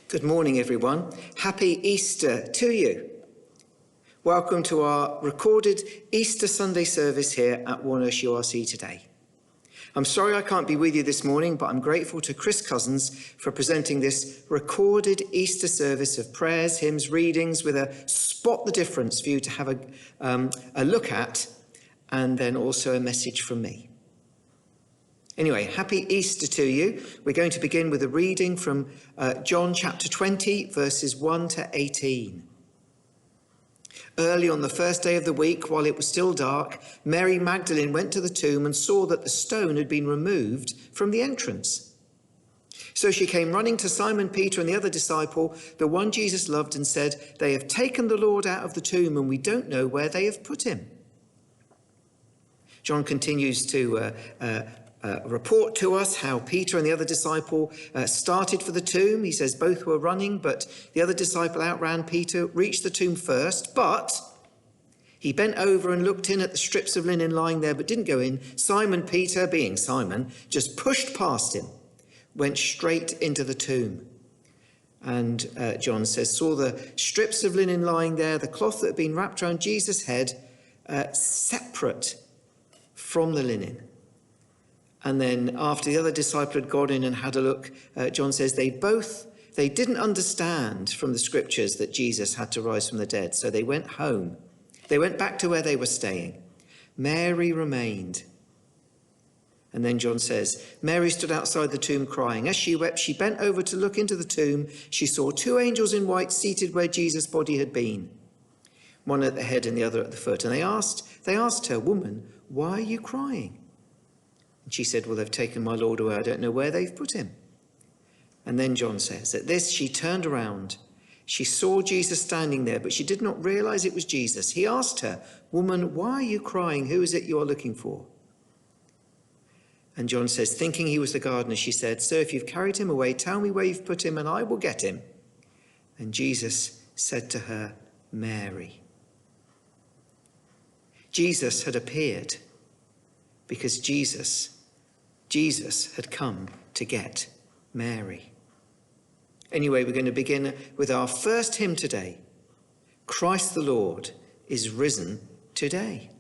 Good morning, everyone. Happy Easter to you. Welcome to our recorded Easter Sunday service here at Wonersh URC today. I'm sorry I can't be with you this morning, but I'm grateful to Chris Cousins for presenting this recorded Easter service of prayers, hymns, readings with a spot the difference for you to have a look at, and then also a message from me. Anyway, happy Easter to you. We're going to begin with a reading from John chapter 20, verses 1 to 18. Early on the first day of the week, while it was still dark, Mary Magdalene went to the tomb and saw that the stone had been removed from the entrance. So she came running to Simon Peter and the other disciple, the one Jesus loved, and said, "They have taken the Lord out of the tomb and we don't know where they have put him." John continues to report to us how Peter and the other disciple started for the tomb. He says both were running, but the other disciple outran Peter, reached the tomb first, but he bent over and looked in at the strips of linen lying there, but didn't go in. Simon Peter, being Simon, just pushed past him, went straight into the tomb. And John says, saw the strips of linen lying there, the cloth that had been wrapped around Jesus' head, separate from the linen. And then after the other disciple had gone in and had a look, John says they didn't understand from the scriptures that Jesus had to rise from the dead. So they went home. They went back to where they were staying. Mary remained. And then John says, Mary stood outside the tomb crying. As she wept, she bent over to look into the tomb. She saw two angels in white seated where Jesus' body had been, one at the head and the other at the foot. And they asked her, "Woman, why are you crying?" And she said, "Well, they've taken my Lord away. I don't know where they've put him." And then John says, at this she turned around. She saw Jesus standing there, but she did not realize it was Jesus. He asked her, "Woman, why are you crying? Who is it you are looking for?" And John says, thinking he was the gardener, she said, "Sir, if you've carried him away, tell me where you've put him and I will get him." And Jesus said to her, "Mary." Jesus had appeared because Jesus had come to get Mary. Anyway, we're going to begin with our first hymn today. Christ the Lord is risen today.